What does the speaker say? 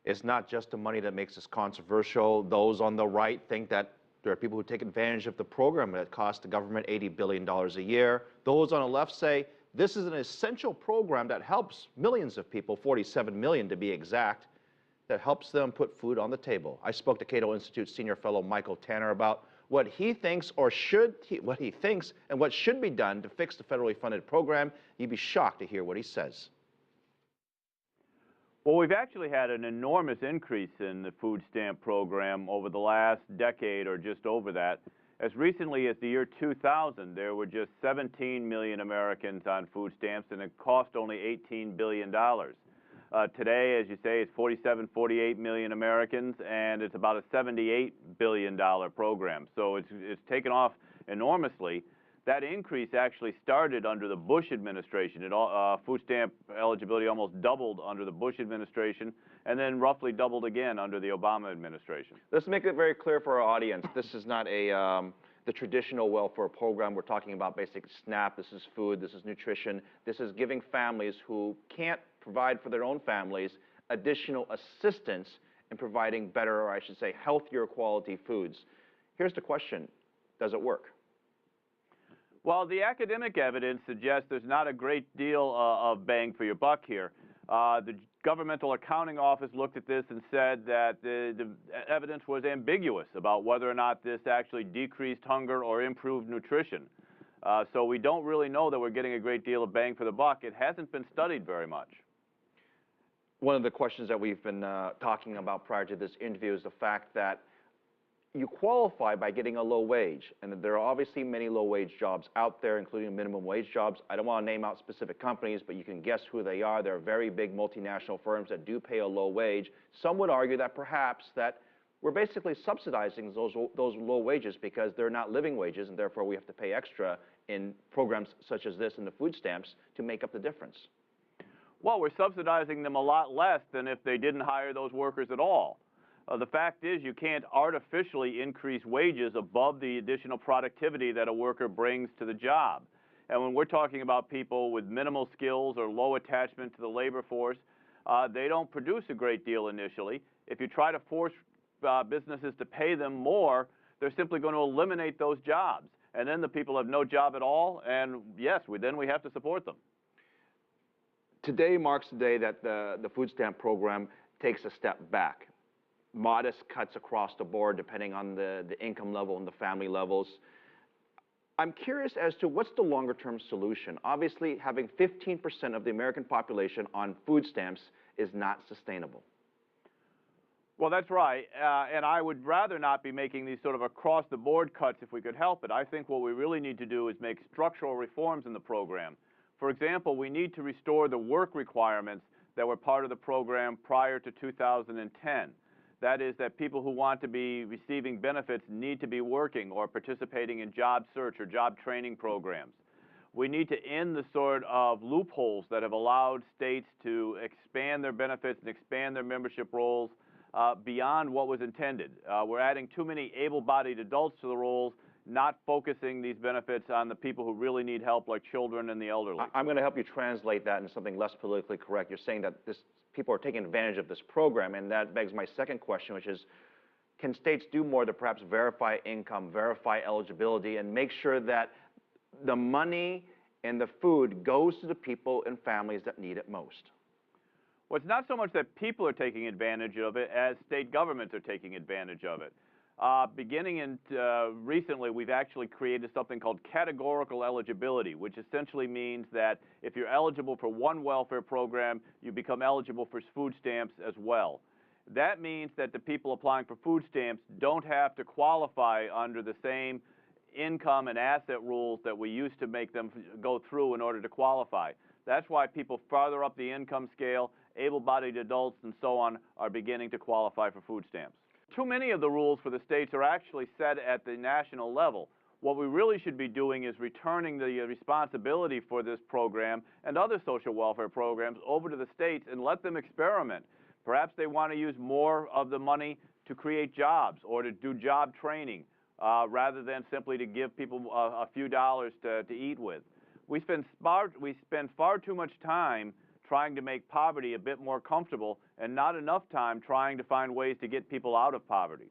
It's not just the money that makes this controversial. Those on the right think that there are people who take advantage of the program that costs the government $80 billion a year. Those on the left say this is an essential program that helps millions of people, 47 million to be exact, that helps them put food on the table. I spoke to CATO Institute senior fellow Michael Tanner about what he thinks and what should be done to fix the federally funded program. You'd be shocked to hear what he says. Well, we've actually had an enormous increase in the food stamp program over the last decade or just over that. As recently as the year 2000, there were just 17 million Americans on food stamps, and it cost only $18 billion. Today, as you say, it's 47, 48 million Americans, and it's about a $78 billion program. So it's taken off enormously. That increase actually started under the Bush administration. Food stamp eligibility almost doubled under the Bush administration, and then roughly doubled again under the Obama administration. Let's make it very clear for our audience. This is not the traditional welfare program. We're talking about basic SNAP. This is food. This is nutrition. This is giving families who can't provide for their own families additional assistance in providing better, or I should say, healthier quality foods. Here's the question. Does it work? Well, the academic evidence suggests there's not a great deal of bang for your buck here. The Governmental Accounting Office looked at this and said that the evidence was ambiguous about whether or not this actually decreased hunger or improved nutrition. So we don't really know that we're getting a great deal of bang for the buck. It hasn't been studied very much. One of the questions that we've been talking about prior to this interview is the fact that you qualify by getting a low wage, and there are obviously many low-wage jobs out there, including minimum wage jobs. I don't want to name out specific companies, but you can guess who they are. They're very big multinational firms that do pay a low wage. Some would argue that perhaps that we're basically subsidizing those low wages because they're not living wages, and therefore we have to pay extra in programs such as this and the food stamps to make up the difference. Well, we're subsidizing them a lot less than if they didn't hire those workers at all. The fact is you can't artificially increase wages above the additional productivity that a worker brings to the job. And when we're talking about people with minimal skills or low attachment to the labor force, they don't produce a great deal initially. If you try to force businesses to pay them more, they're simply going to eliminate those jobs. And then the people have no job at all, and yes, then we have to support them. Today marks the day that the food stamp program takes a step back. Modest cuts across the board depending on the income level and the family levels. I'm curious as to what's the longer term solution. Obviously, having 15% of the American population on food stamps is not sustainable. Well, that's right, and I would rather not be making these sort of across-the-board cuts if we could help it. I think what we really need to do is make structural reforms in the program. For example, we need to restore the work requirements that were part of the program prior to 2010. That is, that people who want to be receiving benefits need to be working or participating in job search or job training programs. We need to end the sort of loopholes that have allowed states to expand their benefits and expand their membership roles beyond what was intended. We're adding too many able-bodied adults to the roles, not focusing these benefits on the people who really need help, like children and the elderly. I'm going to help you translate that into something less politically correct. You're saying that people are taking advantage of this program, and that begs my second question, which is, can states do more to perhaps verify income, verify eligibility, and make sure that the money and the food goes to the people and families that need it most? Well, it's not so much that people are taking advantage of it as state governments are taking advantage of it. Beginning in recently, we've actually created something called categorical eligibility, which essentially means that if you're eligible for one welfare program, you become eligible for food stamps as well. That means that the people applying for food stamps don't have to qualify under the same income and asset rules that we used to make them go through in order to qualify. That's why people farther up the income scale, able-bodied adults and so on, are beginning to qualify for food stamps. Too many of the rules for the states are actually set at the national level. What we really should be doing is returning the responsibility for this program and other social welfare programs over to the states and let them experiment. Perhaps they want to use more of the money to create jobs or to do job training rather than simply to give people a few dollars to eat with. We spend far too much time trying to make poverty a bit more comfortable and not enough time trying to find ways to get people out of poverty.